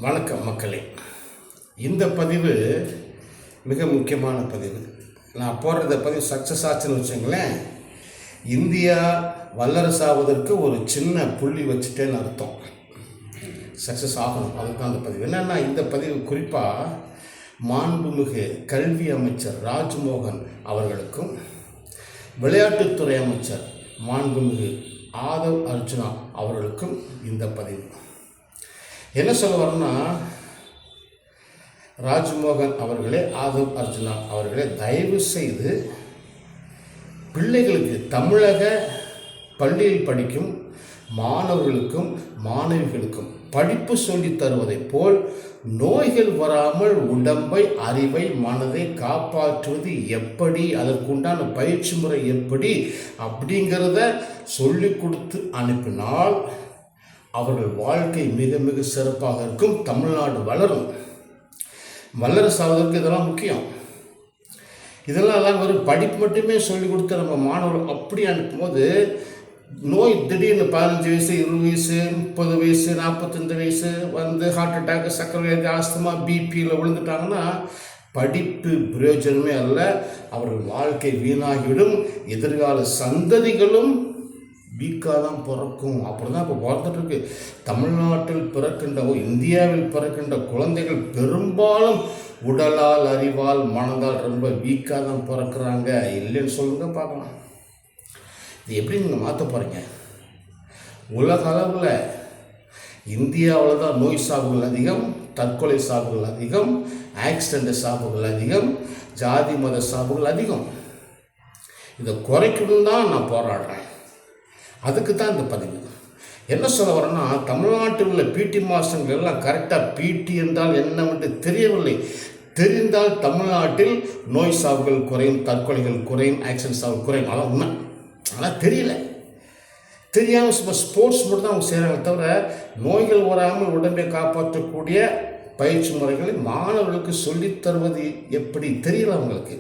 வணக்கம் மக்களே. இந்த பதிவு மிக முக்கியமான பதிவு. நான் போடுறத பதிவு சக்ஸஸ் ஆச்சுன்னு வச்சுங்களேன், இந்தியா வல்லரசாவதற்கு ஒரு சின்ன புள்ளி வச்சுட்டேன்னு அர்த்தம். சக்ஸஸ் ஆகணும், அதுதான் அந்த பதிவு. என்னென்னா, இந்த பதிவு குறிப்பாக மாண்புமிகு கல்வி அமைச்சர் ராஜ்மோகன் அவர்களுக்கும் விளையாட்டுத்துறை அமைச்சர் மாண்புமிகு ஆதவ் அர்ஜுனா அவர்களுக்கும் இந்த பதிவு. என்ன சொல்ல வரேன்னா, ராஜ்மோகன் அவர்களே, ஆதவ் அர்ஜுனா அவர்களே, தயவு செய்து பிள்ளைகளுக்கு, தமிழக பள்ளியில் படிக்கும் மாணவர்களுக்கும் மாணவிகளுக்கும் படிப்பு சொல்லித் தருவதைப் போல் நோய்கள் வராமல் உடம்பை, அறிவை, மனதை காப்பாற்றுவது எப்படி, அதற்குண்டான பயிற்சி முறை எப்படி அப்படிங்கிறத சொல்லிக் கொடுத்து அனுப்பினால் அவர்கள் வாழ்க்கை மிக மிக சிறப்பாக இருக்கும். தமிழ்நாடு வளரும். வல்லரசாவதற்கு இதெல்லாம் முக்கியம். இதெல்லாம் வெறும் படிப்பு மட்டுமே சொல்லிக் கொடுத்து நம்ம மாணவர்கள் அப்படி அனுப்பும்போது நோய் திடீர்னு 15 வயசு, 20 வயசு, 30 வயசு, 45 வயசு வந்து ஹார்ட் அட்டாக்கு, சர்க்கரை வியாதி, ஆஸ்துமா, பிபியில் விழுந்துட்டாங்கன்னா படிப்பு பிரயோஜனமே அல்ல. அவர்கள் வாழ்க்கை வீணாகிவிடும். எதிர்கால சந்ததிகளும் வீக்காக தான் பிறக்கும். அப்படி தான் இப்போ பிறந்துட்டுருக்கு. தமிழ்நாட்டில் பிறக்கின்ற, இந்தியாவில் பிறக்கின்ற குழந்தைகள் பெரும்பாலும் உடலால், அறிவால், மனதால் ரொம்ப வீக்காக தான் பிறக்கிறாங்க. இல்லைன்னு சொல்லுங்க பார்க்கலாம். இது எப்படி நீங்கள் மாற்ற போகிறீங்க? உலக அளவில் இந்தியாவில் தான் நோய் சாவுகள் அதிகம், தற்கொலை சாவுகள் அதிகம், ஆக்சிடென்ட் சாவுகள் அதிகம், ஜாதி மத சாவுகள் அதிகம். இதை குறைக்கணும் தான் நான் போராடுறேன். அதுக்கு தான் இந்த பதிவு. என்ன சொல்ல வரேன்னா, தமிழ்நாட்டில் உள்ள பிடி மாஸ்டர்கள் எல்லாம் கரெக்டாக பிடி என்றால் என்னவென்று தெரியவில்லை. தெரிந்தால் தமிழ்நாட்டில் நோய் சாவுகள் குறையும், தற்கொலைகள் குறையும், ஆக்சிடென்ட் சாவுகள் குறையும். அதான் உண்மை. ஆனால் தெரியல. தெரியாமல் சும்மா ஸ்போர்ட்ஸ் மட்டும் தான் அவங்க செய்கிறாங்க தவிர நோய்கள் வராமல் உடம்பை காப்பாற்றக்கூடிய பயிற்சி முறைகளை மாணவர்களுக்கு சொல்லித் தருவது எப்படி தெரியல அவங்களுக்கு.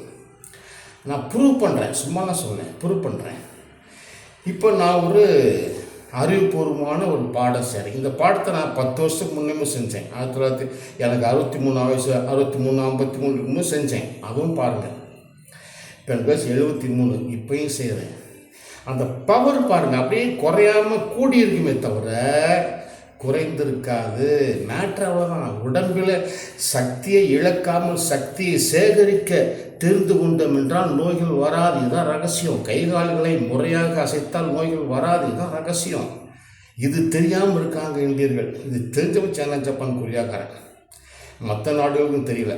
நான் ப்ரூவ் பண்ணுறேன், சும்மா தான் சொன்னேன், ப்ரூவ் பண்ணுறேன். இப்போ நான் ஒரு அறிவுபூர்வமான ஒரு பாடம் செய்கிறேன். இந்த பாடத்தை நான் 10 வருஷத்துக்கு முன்னே செஞ்சேன். 1900 எனக்கு 63 வயசு, 63, 53 இருக்கும்போது செஞ்சேன். அதுவும் பாருங்கள். இப்போ எனக்கு வயசு 73, இப்போயும் செய்கிறேன். அந்த பவர் பாருங்கள், அப்படியே குறையாமல் கூடி இருக்குமே தவிர குறைந்திருக்காது. மேட்ரு அவ்வளோதான். உடம்பில் சக்தியை இழக்காமல் சக்தியை சேகரிக்க தெரிந்து கொண்டோம் என்றால் நோய்கள் வராது. இதுதான் ரகசியம். கைகால்களை முறையாக அசைத்தால் நோய்கள் வராது. இதுதான் ரகசியம். இது தெரியாமல் இருக்காங்க இந்தியர்கள். இது தெரிஞ்சவன் சைனா, ஜப்பான், கொரியாக்காரன். மற்ற நாடுகளுக்கும் தெரியல.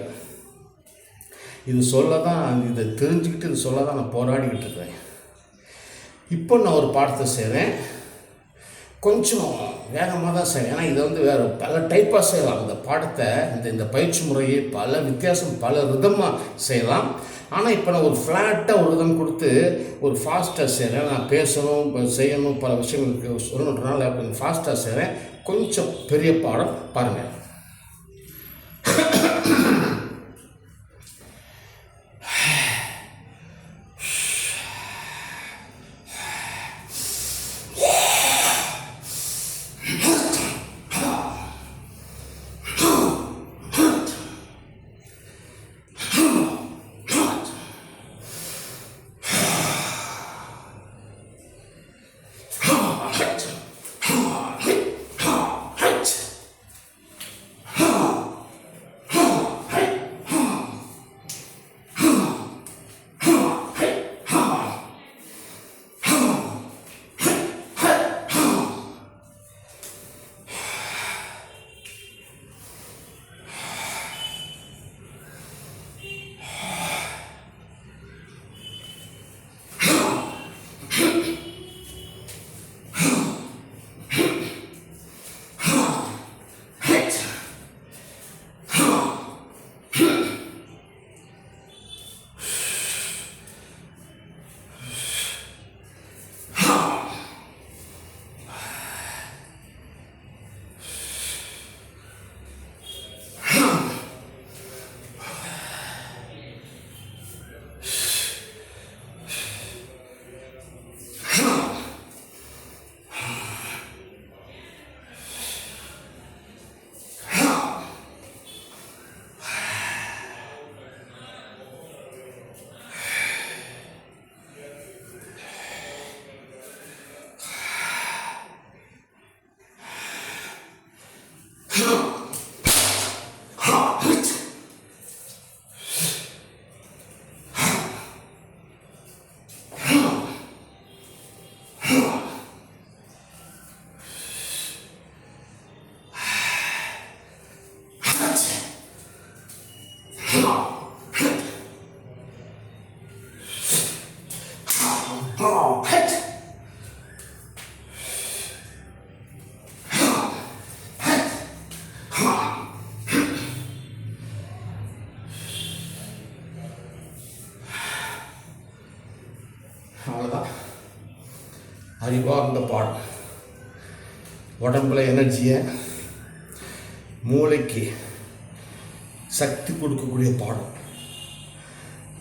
இது சொல்ல தான், இதை தெரிஞ்சுக்கிட்டு இது சொல்ல தான் நான் போராடிக்கிட்டு இருக்கிறேன். இப்போ நான் ஒரு பாடத்தை செய்கிறேன். கொஞ்சம் வேகமாக தான் செய்வேன். ஏன்னா இதை வேறு பல டைப்பாக செய்யலாம். இந்த பாடத்தை, இந்த பயிற்சி முறையை பல வித்தியாசம், பல விதமாக செய்யலாம். ஆனால் இப்போ நான் ஒரு ஃப்ளாட்டாக ஒரு விதம் கொடுத்து ஒரு ஃபாஸ்ட்டாக செய்கிறேன். நான் பேசணும், செய்யணும், பல விஷயங்களுக்கு சொல்லணுன்றனால கொஞ்சம் ஃபாஸ்ட்டாக செய்கிறேன். கொஞ்சம் பெரிய பாடம் பாருங்கள். அவ்வளோதான். அறிவார்ந்த பாடம். உடம்புல எனர்ஜியை, மூளைக்கு சக்தி கொடுக்கக்கூடிய பாடம்.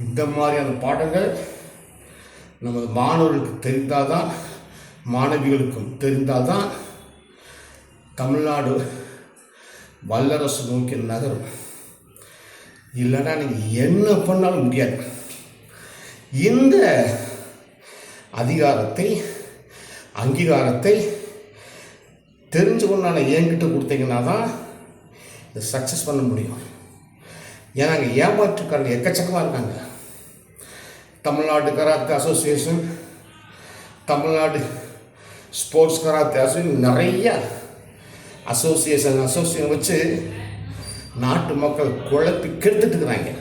இந்த மாதிரியான பாடங்கள் நமது மாணவர்களுக்கு தெரிந்தால்தான், மாணவிகளுக்கும் தெரிந்தால்தான் தமிழ்நாடு வல்லரசு நோக்கி நகரும். இல்லைன்னா நீங்கள் என்ன பண்ணாலும் முடியாது. இந்த அதிகாரத்தை, அங்கீகாரத்தை தெரிஞ்சு கொண்டான என்கிட்ட கொடுத்தீங்கன்னா தான் இதை சக்ஸஸ் பண்ண முடியும். ஏன்னா அங்கே ஏமாற்றுக்காரங்க எக்கச்சக்கமாக இருக்காங்க. Tamil Nadu karate association, Tamil Nadu sports karate association, நிறைய அசோசியேஷன் வச்சு நாட்டு மக்கள் குழப்பி கெடுத்துட்டு இருக்கிறாங்க.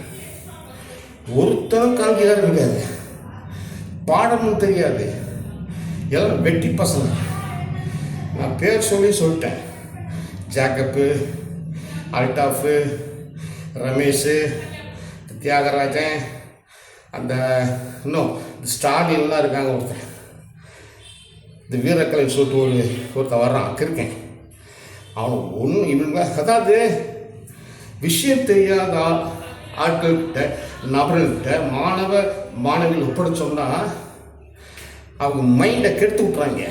ஒருத்தனுக்கு அங்கீகாரம் இருக்காது, பாடமும் தெரியாது, எல்லாம் வெட்டி பசங்க. நான் பேர் சொல்லிட்டேன். ஜாக்கப்பு, அல்டாஃபு, ரமேஷு, தியாகராஜன், அந்த இன்னும் ஸ்டாலின்லாம் இருக்காங்க. ஒருத்தன் இந்த வீரக்கலை சொல்லிட்டு ஒருத்தன் வர்றான், இருக்கேன். அவன் ஒன்றும் இவங்க, அதாவது விஷயம் தெரியாத ஆட்கள்கிட்ட, நபர்கள்கிட்ட, மாணவிகள் ஒப்படைச்சோம்னா அவங்க மைண்டை கெடுத்து விட்றாங்க,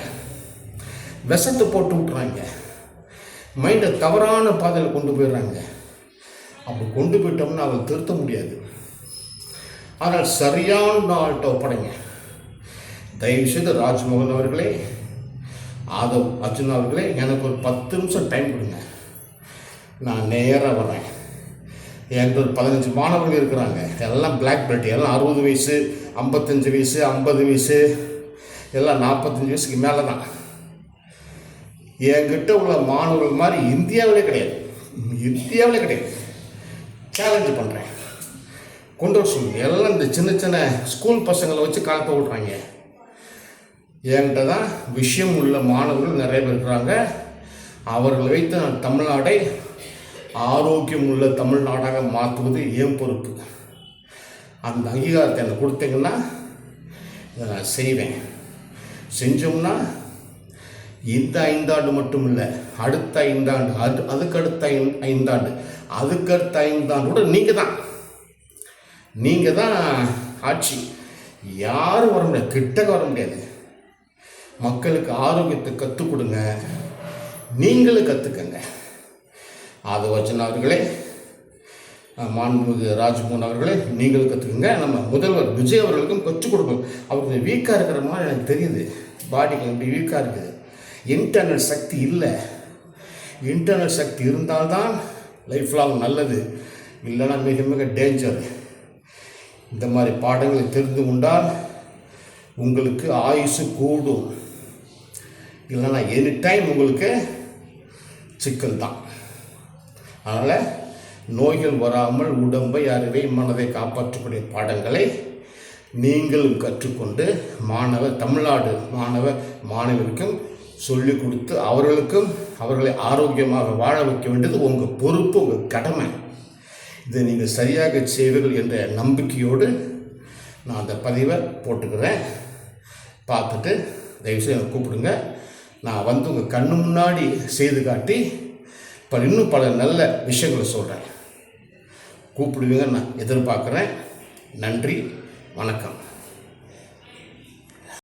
விஷத்தை போட்டு விட்றாங்க, மைண்டை தவறான பாதையில் கொண்டு போயிடுறாங்க. அப்படி கொண்டு போயிட்டோம்னா அவங்க திருத்த முடியாது. ஆனால் சரியான ஆள்கிட்ட ஒப்படைங்க. தயவுசெய்து ராஜ்மோகன் அவர்களே, ஆதவ் அர்ஜுன் அவர்களே, எனக்கு ஒரு 10 நிமிஷம் டைம் கொடுங்க. நான் நேராக வரேன். என்கிட்ட ஒரு 15 மாணவர்கள் இருக்கிறாங்க. எல்லாம் பிளாக் பெல்ட், எல்லாம் 60 வயசு, 55 வயசு, 50 வயசு, எல்லாம் 45 வயசுக்கு மேலே தான். என்கிட்ட உள்ள மாணவர்கள் மாதிரி இந்தியாவிலே கிடையாது. சேலஞ்சு பண்ணுறேன், கொண்டு வர சொல்லுங்கள். எல்லாம் இந்த சின்ன சின்ன ஸ்கூல் பசங்களை வச்சு காலத்தை விட்றாங்க. என்கிட்ட தான் விஷயம் உள்ள மாணவர்கள் நிறைய பேர் இருக்கிறாங்க. அவர்களை வைத்து நான் தமிழ்நாடை ஆரோக்கியம் உள்ள தமிழ்நாடாக மாற்றுவது என் பொறுப்பு. அந்த அங்கீகாரத்தை எனக்கு கொடுத்தீங்கன்னா இதை நான் செய்வேன். செஞ்சோம்னா இந்த 5 ஆண்டு மட்டும் இல்லை, அடுத்த 5 ஆண்டு, அதுக்கடுத்த 5 ஆண்டு, அதுக்கடுத்த 5 ஆண்டு கூட நீங்கள் தான் ஆட்சி. யாரும் வர முடியாது, கிட்டக்க வர முடியாது. மக்களுக்கு ஆரோக்கியத்தை கற்றுக் கொடுங்க, நீங்களும் கற்றுக்கங்க. ஆதவர்ஜன் அவர்களே, மாண்புமிகு ராஜ்மோகன் அவர்களே, நீங்களும் கற்றுக்குங்க. நம்ம முதல்வர் விஜய் அவர்களுக்கும் கற்றுக் கொடுக்கணும். அவருக்கு வீக்காக இருக்கிற மாதிரி எனக்கு தெரியுது. பாடிக்கு அப்படி வீக்காக இருக்குது. இன்டர்னல் சக்தி இல்லை. இன்டர்னல் சக்தி இருந்தால்தான் லைஃப் லாங் நல்லது, இல்லைன்னா மிக மிக டேஞ்சர். இந்த மாதிரி பாடங்களை தெரிந்து கொண்டால் உங்களுக்கு ஆயுசு கூடும், இல்லைன்னா எனி டைம் உங்களுக்கு சிக்கல் தான். அதனால் நோய்கள் வராமல் உடம்பை, அறிவை, மனதை காப்பாற்றக்கூடிய பாடங்களை நீங்களும் கற்றுக்கொண்டு தமிழ்நாடு மாணவருக்கும் சொல்லிக் கொடுத்து அவர்களை ஆரோக்கியமாக வாழ வைக்க வேண்டியது உங்கள் பொறுப்பு, உங்கள் கடமை. இதை நீங்கள் சரியாக செய்வீர்கள் என்ற நம்பிக்கையோடு நான் அந்த பதிவை போட்டுக்கிறேன். பார்த்துட்டு தயவுசெய்து எனக்கு கூப்பிடுங்க. நான் உங்கள் கண்ணு முன்னாடி செய்து காட்டி இன்னும் பல நல்ல விஷயங்களை சொல்கிறேன். கூப்பிடுவீங்க நான் எதிர்பார்க்குறேன். நன்றி, வணக்கம்.